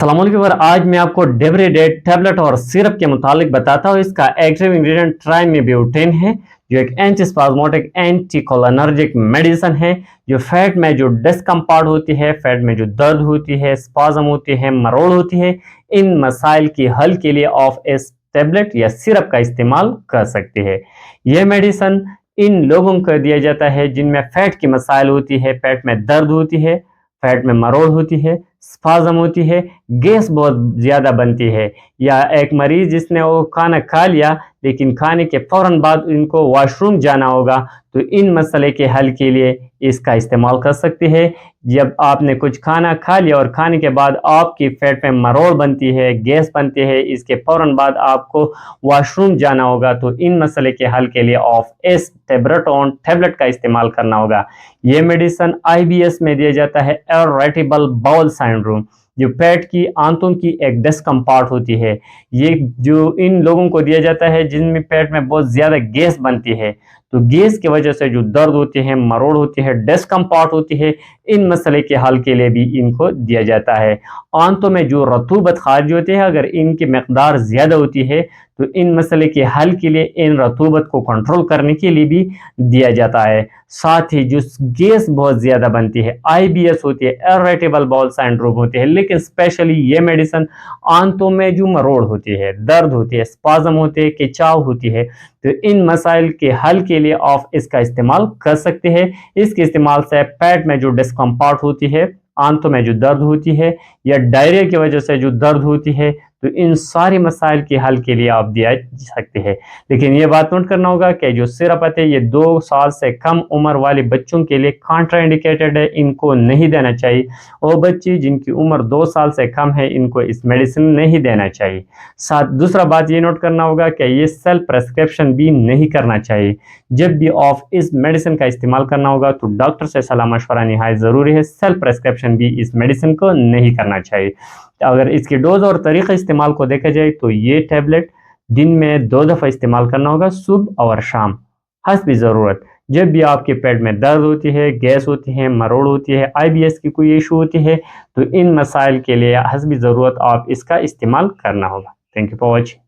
अस्सलामुअलैकुम। आज मैं आपको डेब्रिडेट टैबलेट और सिरप के मुतालिक बताता हूँ। इसका एक्टिव इंग्रेडिएंट ट्राइमेब्यूटेन है, जो एक एंटीस्पाज्मोटिक एंटीकोलिनर्जिक मेडिसिन है, जो फैट में जो डिस्कम्फर्ट होती है, फैट में जो दर्द होती है, स्पाज्म होती है, मरोड़ होती है, इन मसाइल की हल के लिए आप इस टैबलेट या सिरप का इस्तेमाल कर सकते हैं। यह मेडिसिन इन लोगों को दिया जाता है जिनमें फैट की मसाइल होती है, पेट में दर्द होती है, फैट में मरोड़ होती है, स्पाज्म होती है, गैस बहुत ज़्यादा बनती है, या एक मरीज़ जिसने वो खाना खा लिया लेकिन खाने के फ़ौरन बाद इनको वॉशरूम जाना होगा, तो इन मसले के हल के लिए इसका इस्तेमाल कर सकते हैं। जब आपने कुछ खाना खा लिया और खाने के बाद आपकी पेट में मरोड़ बनती है, गैस बनती है, इसके फ़ौरन बाद आपको वॉशरूम जाना होगा, तो इन मसले के हल के लिए आप इस टेब्रेटोन टैबलेट का इस्तेमाल करना होगा। ये मेडिसिन IBS में दिया जाता है, इरिटेबल बाउल सिंड्रोम, जो पेट की आंतों की एक डिस्कम्फर्ट होती है। ये जो इन लोगों को दिया जाता है जिनमें पेट में बहुत ज़्यादा गैस बनती है, तो गैस की वजह से जो दर्द होती है, मरोड़ होती है, डिस्कम्फर्ट होती है, इन मसले के हल के लिए भी इनको दिया जाता है। आंतों में जो रतूबत खारिज होती है, अगर इनकी मकदार ज़्यादा होती है, तो इन मसले के हल के लिए इन रतूबत को कंट्रोल करने के लिए भी दिया जाता है। साथ ही जो गैस बहुत ज़्यादा बनती है, IBS होती है, इरिटेबल बाउल सिंड्रोम होती है, लेकिन स्पेशली ये मेडिसिन आंतों में जो मरोड़ होती है, दर्द होती है, स्पाज्म होते हैं, खिंचाव होती है, तो इन मसाइल के हल के लिए आप इसका इस्तेमाल कर सकते हैं। इसके इस्तेमाल से पेट में जो डिस्कम्फर्ट होती है, आंतों में जो दर्द होती है, या डायरिया की वजह से जो दर्द होती है, तो इन सारी मसाइल के हल के लिए आप दिया सकते हैं। लेकिन ये बात नोट करना होगा कि जो सिरप है ये 2 साल से कम उम्र वाले बच्चों के लिए कॉन्ट्राइंडिकेटेड है, इनको नहीं देना चाहिए। और बच्चे जिनकी उम्र 2 साल से कम है, इनको इस मेडिसिन नहीं देना चाहिए। साथ दूसरा बात ये नोट करना होगा कि ये सेल्फ प्रेस्क्रिप्शन भी नहीं करना चाहिए। जब भी आप इस मेडिसिन का इस्तेमाल करना होगा तो डॉक्टर से सलाह मशवरा निहायत ज़रूरी है। सेल्फ प्रेस्क्रिप्शन भी इस मेडिसिन को नहीं करना चाहिए। अगर इसकी डोज और तरीक़ा इस्तेमाल को देखा जाए तो ये टैबलेट दिन में 2 दफ़ा इस्तेमाल करना होगा, सुबह और शाम, हस्ब ज़रूरत। जब भी आपके पेट में दर्द होती है, गैस होती है, मरोड़ होती है, IBS की कोई इशू होती है, तो इन मसाइल के लिए हस्ब ज़रूरत आप इसका इस्तेमाल करना होगा। Thank you for watching.